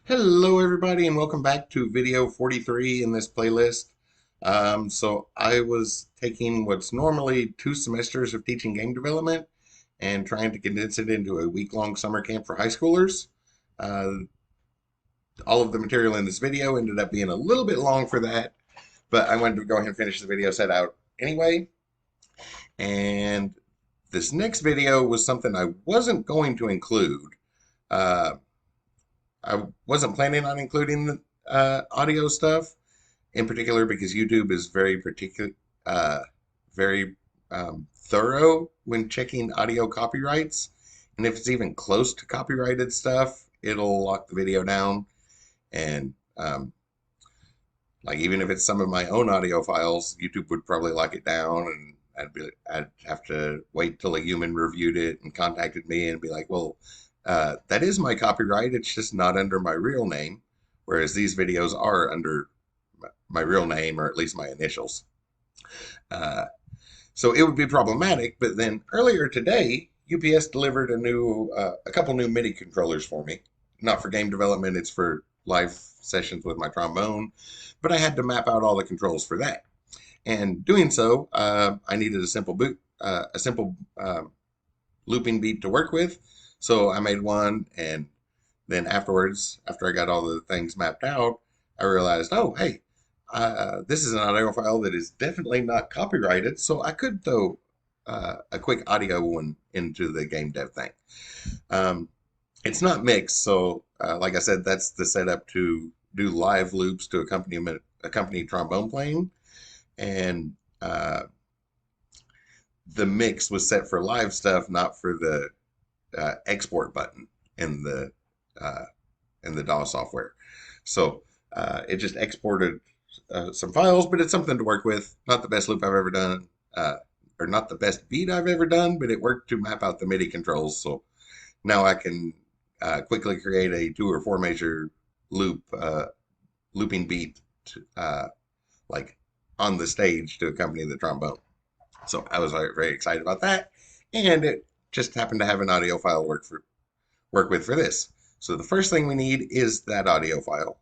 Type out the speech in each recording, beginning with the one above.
Hello, everybody, and welcome back to video 43 in this playlist. So I was taking what's normally 2 semesters of teaching game development and trying to condense it into a week-long summer camp for high schoolers. Uh, all of the material in this video ended up being a little bit long for that, but I wanted to go ahead and finish the video set out anyway. And this next video was something I wasn't going to include. Uh, I wasn't planning on including the audio stuff in particular because YouTube is very particular, very thorough when checking audio copyrights. And if it's even close to copyrighted stuff, it'll lock the video down. And like even if it's some of my own audio files, YouTube would probably lock it down, and I'd have to wait till a human reviewed it and contacted me and be like, well, that is my copyright. It's just not under my real name, whereas these videos are under my real name, or at least my initials. Uh, so it would be problematic. But then earlier today, UPS delivered a couple new MIDI controllers for me. Not for game development; it's for live sessions with my trombone. But I had to map out all the controls for that. And doing so, I needed a simple looping beat to work with. So I made one, and then afterwards, after I got all the things mapped out, I realized, oh, hey, this is an audio file that is definitely not copyrighted, so I could throw a quick audio one into the game dev thing. Um, it's not mixed, so like I said, that's the setup to do live loops to accompany trombone playing, and the mix was set for live stuff, not for the export button in the uh, DAW software. So it just exported some files, but it's something to work with. Not the best loop I've ever done, or not the best beat I've ever done, but it worked to map out the MIDI controls. So now I can quickly create a 2 or 4 measure looping beat, like on the stage to accompany the trombone. So I was very excited about that, and it just happened to have an audio file work with for this. So the first thing we need is that audio file,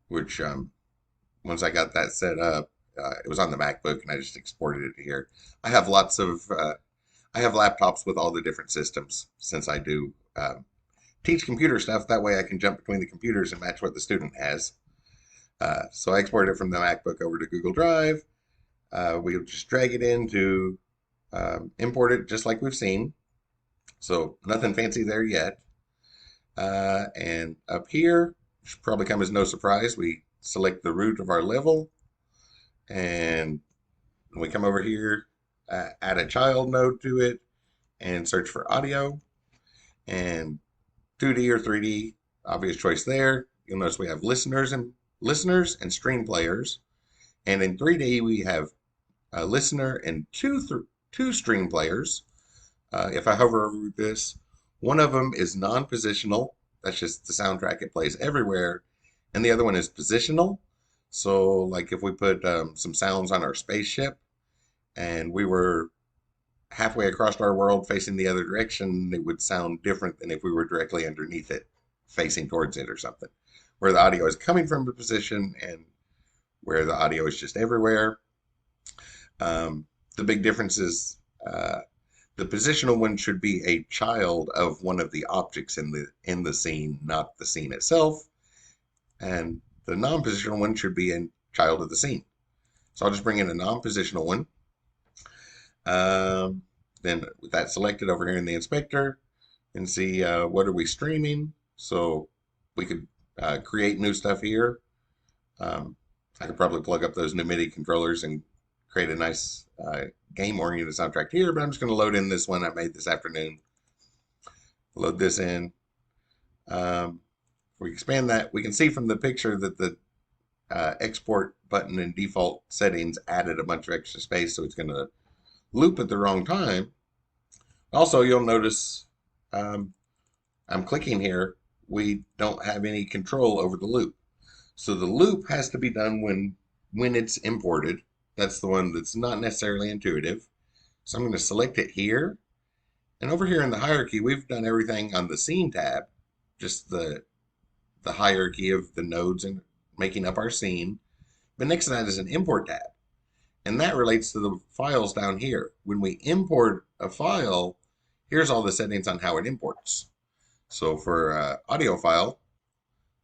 which once I got that set up, it was on the MacBook, and I just exported it here. I have I have laptops with all the different systems since I do teach computer stuff. That way I can jump between the computers and match what the student has. So I exported it from the MacBook over to Google Drive. We'll just drag it in to import it just like we've seen. So nothing fancy there yet. And up here, should probably come as no surprise, we select the root of our level, and we come over here, add a child node to it, and search for audio, and 2D or 3D, obvious choice there. You'll notice we have listeners and stream players, and in 3D we have a listener and two stream players. If I hover over this, one of them is non-positional. That's just the soundtrack. It plays everywhere. And the other one is positional. So, like if we put some sounds on our spaceship and we were halfway across our world facing the other direction, it would sound different than if we were directly underneath it, facing towards it or something. Where the audio is coming from a position and where the audio is just everywhere. The big difference is the positional one should be a child of one of the objects in the scene, not the scene itself. And the non-positional one should be a child of the scene. So I'll just bring in a non-positional one. Then with that selected over here in the inspector, and see what are we streaming. So we could create new stuff here. I could probably plug up those new MIDI controllers and create a nice game-oriented soundtrack here, but I'm just going to load in this one I made this afternoon. Load this in. If we expand that, we can see from the picture that the export button in default settings added a bunch of extra space, so it's going to loop at the wrong time. Also, you'll notice I'm clicking here. We don't have any control over the loop. So the loop has to be done when it's imported. That's the one that's not necessarily intuitive. So I'm going to select it here. And over here in the hierarchy, we've done everything on the scene tab, just the the hierarchy of the nodes and making up our scene. But next to that is an import tab. And that relates to the files down here. When we import a file, here's all the settings on how it imports. So for audio file,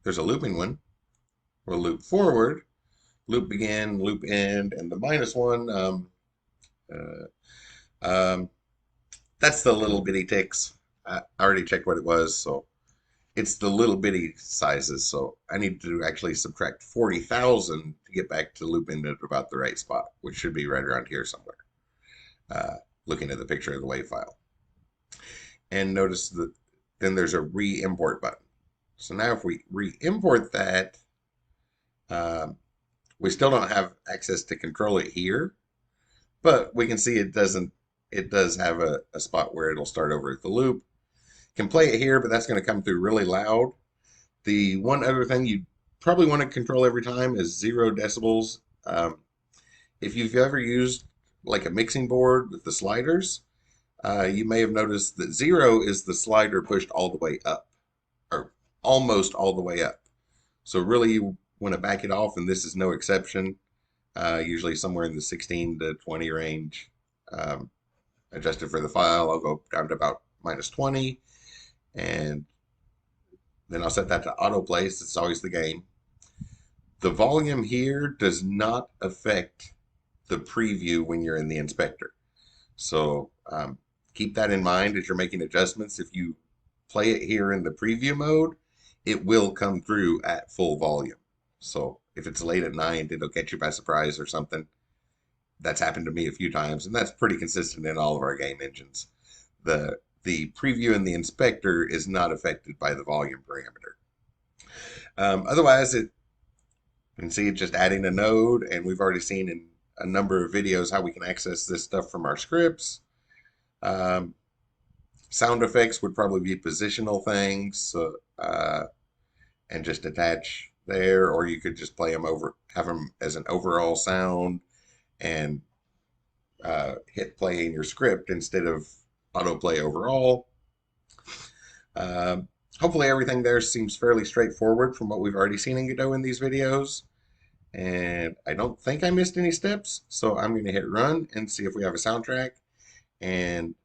there's a looping one. We'll loop forward, loop begin, loop end, and the -1, that's the little bitty ticks. I already checked what it was, so it's the little bitty sizes. So I need to actually subtract 40,000 to get back to loop end at about the right spot, which should be right around here somewhere, looking at the picture of the WAV file. And notice that then there's a re-import button. So now if we re-import that, we still don't have access to control it here, but we can see it does have a spot where it'll start over at the loop. Can play it here, but that's going to come through really loud. The one other thing you probably want to control every time is 0 decibels. If you've ever used like a mixing board with the sliders, you may have noticed that 0 is the slider pushed all the way up, or almost all the way up. So really you want to back it off, and this is no exception. Usually somewhere in the 16 to 20 range. Adjusted for the file, I'll go down to about -20, and then I'll set that to autoplay. It's always the game. The volume here does not affect the preview when you're in the inspector. So keep that in mind as you're making adjustments. If you play it here in the preview mode, it will come through at full volume. So if it's late at night, it'll catch you by surprise or something. That's happened to me a few times, and that's pretty consistent in all of our game engines. The preview in the inspector is not affected by the volume parameter. Otherwise, you can see it's just adding a node, and we've already seen in a number of videos how we can access this stuff from our scripts. Sound effects would probably be positional things, and just attach there, or you could just play them over, have them as an overall sound, and hit play in your script instead of autoplay overall. Hopefully everything there seems fairly straightforward from what we've already seen in Godot in these videos. And I don't think I missed any steps, so I'm going to hit run and see if we have a soundtrack. And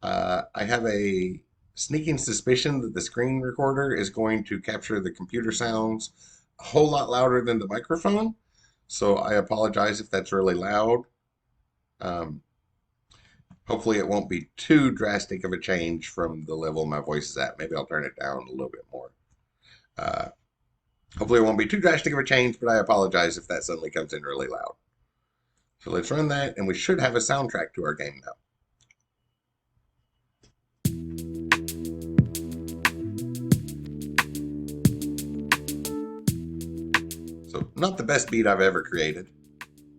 I have a sneaking suspicion that the screen recorder is going to capture the computer sounds a whole lot louder than the microphone. So I apologize if that's really loud. Hopefully it won't be too drastic of a change from the level my voice is at. Maybe I'll turn it down a little bit more. Hopefully it won't be too drastic of a change, but I apologize if that suddenly comes in really loud. So let's run that, and we should have a soundtrack to our game now. So not the best beat I've ever created,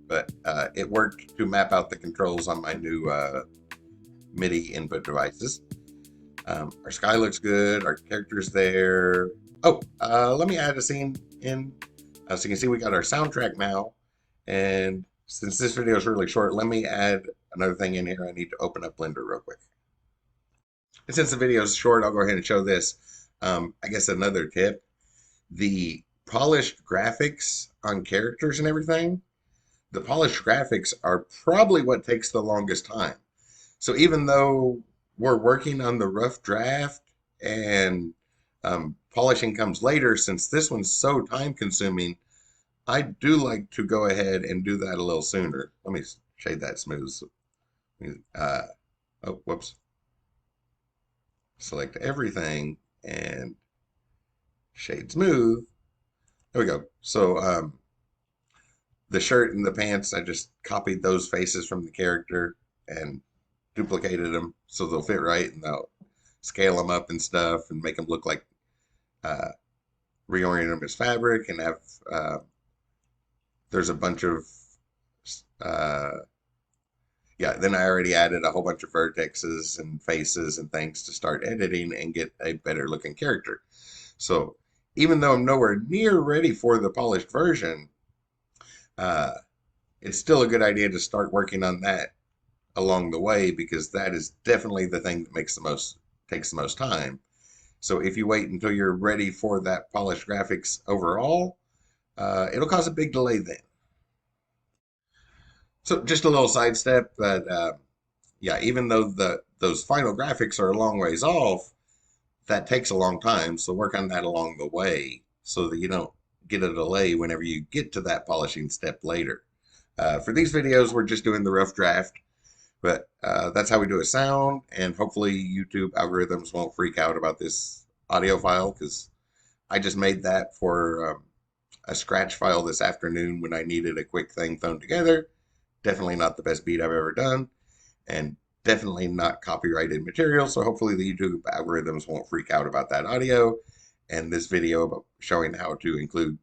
but it worked to map out the controls on my new MIDI input devices. Our sky looks good, our character's there. Oh, let me add a scene in. So you can see we got our soundtrack now. And since this video is really short, let me add another thing in here. I need to open up Blender real quick. And since the video is short, I'll go ahead and show this. I guess another tip, the polished graphics on characters and everything, the polished graphics are probably what takes the longest time. So even though we're working on the rough draft and polishing comes later, since this one's so time consuming, I do like to go ahead and do that a little sooner. Let me shade that smooth. Oh, whoops. Select everything and shade smooth. There we go. So the shirt and the pants, I just copied those faces from the character and duplicated them so they'll fit right, and they'll scale them up and stuff and make them look like reorient them as fabric, and have there's a bunch of then I already added a whole bunch of vertexes and faces and things to start editing and get a better looking character. So even though I'm nowhere near ready for the polished version, it's still a good idea to start working on that along the way, because that is definitely the thing that takes the most time. So if you wait until you're ready for that polished graphics overall, it'll cause a big delay then. So just a little sidestep that, yeah, even though those final graphics are a long ways off, that takes a long time. So work on that along the way so that you don't get a delay whenever you get to that polishing step later. For these videos, we're just doing the rough draft, but that's how we do a sound, and hopefully YouTube algorithms won't freak out about this audio file because I just made that for a scratch file this afternoon when I needed a quick thing thrown together. Definitely not the best beat I've ever done, and definitely not copyrighted material. So hopefully the YouTube algorithms won't freak out about that audio. And this video about showing how to include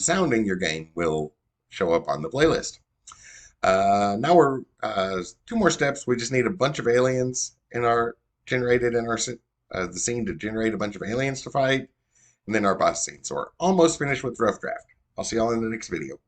sound in your game will show up on the playlist. Now we're two more steps. We just need a bunch of aliens in our generated in our the scene to generate a bunch of aliens to fight, and then our boss scene. So we're almost finished with rough draft. I'll see y'all in the next video.